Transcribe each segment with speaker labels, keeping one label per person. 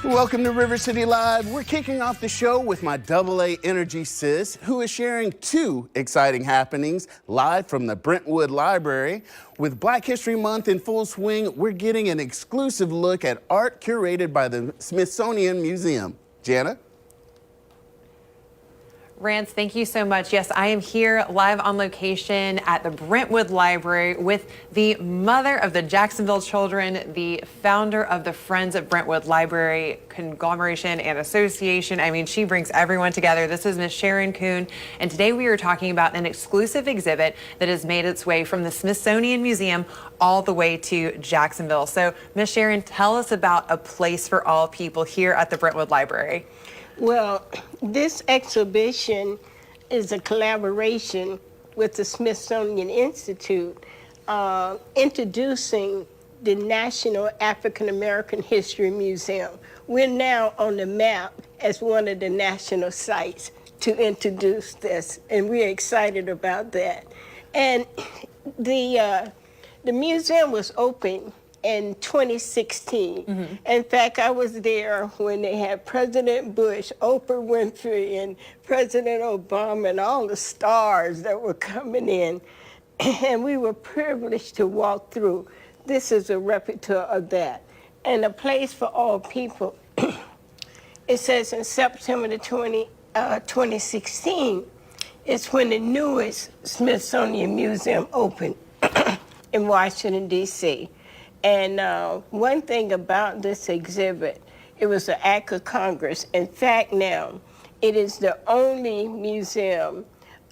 Speaker 1: Welcome to River City Live. We're kicking off the show with my AA Energy sis, who is sharing two exciting happenings live from the Brentwood Library. With Black History Month in full swing, we're getting an exclusive look at art curated by the Smithsonian Museum. Jana?
Speaker 2: Rance, thank you so much. Yes, I am here live on location at the Brentwood Library with the mother of the Jacksonville children, the founder of the Friends of Brentwood Library Conglomeration and Association. I mean, she brings everyone together. This is Miss Sharon Kuhn, and today we are talking about an exclusive exhibit that has made its way from the Smithsonian Museum all the way to Jacksonville. So, Miss Sharon, tell us about A Place for All People here at the Brentwood Library.
Speaker 3: Well, this exhibition is a collaboration with the Smithsonian Institute, introducing the National African American History Museum. We're now on the map as one of the national sites to introduce this, and we're excited about that. And the museum was open in 2016. In fact, I was there when they had President Bush, Oprah Winfrey, and President Obama, and all the stars that were coming in. And we were privileged to walk through. This is a replica of that. And A Place for All People, it says in September 2016, it's when the newest Smithsonian Museum opened in Washington, D.C. And one thing about this exhibit, it was an act of Congress. In fact, now, it is the only museum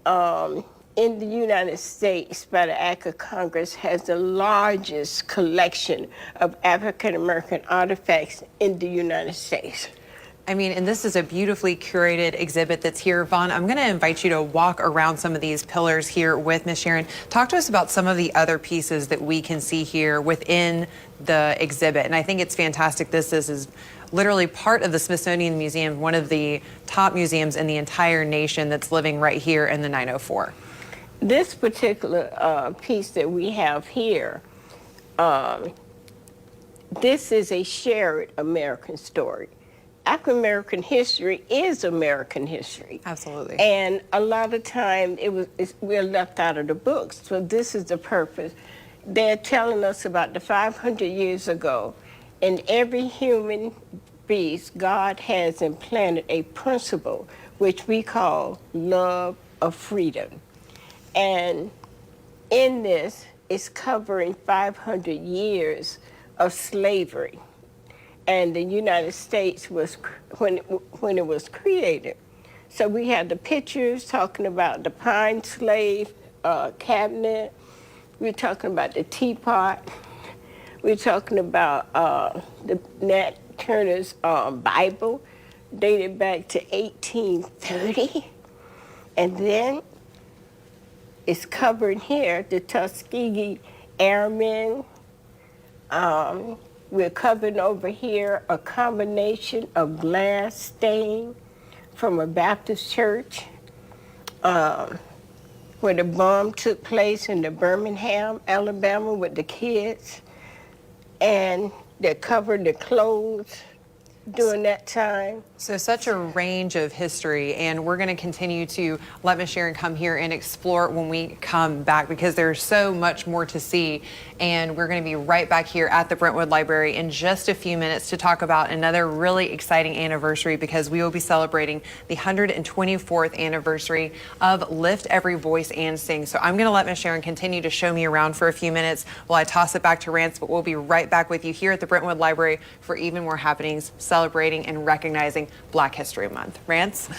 Speaker 3: in the United States by the act of Congress has the largest collection of African-American artifacts in the United States.
Speaker 2: I mean, and this is a beautifully curated exhibit that's here. Vaughn, I'm going to invite you to walk around some of these pillars here with Miss Sharon. Talk to us about some of the other pieces that we can see here within the exhibit. And I think it's fantastic. This is literally part of the Smithsonian Museum, one of the top museums in the entire nation that's living right here in the 904.
Speaker 3: This particular piece that we have here, this is a shared American story. African American history is American history.
Speaker 2: Absolutely.
Speaker 3: And a lot of time we're left out of the books. So this is the purpose. They're telling us about the 500 years ago. In every human beast, God has implanted a principle which we call love of freedom. And in this, it's covering 500 years of slavery. And the United States was when it was created. So we had the pictures talking about the pine slave cabinet. We're talking about the teapot. We're talking about the Nat Turner's Bible, dated back to 1830. And then it's covered here, the Tuskegee Airmen. We're covering over here a combination of glass stain from a Baptist church where the bomb took place in the Birmingham, Alabama with the kids. And they covered the clothes during that time.
Speaker 2: So such a range of history, and we're going to continue to let Miss Sharon come here and explore when we come back, because there's so much more to see. And we're going to be right back here at the Brentwood Library in just a few minutes to talk about another really exciting anniversary, because we will be celebrating the 124th anniversary of Lift Every Voice and Sing. So I'm going to let Miss Sharon continue to show me around for a few minutes while I toss it back to Rance, but we'll be right back with you here at the Brentwood Library for even more happenings celebrating and recognizing Black History Month. Rance?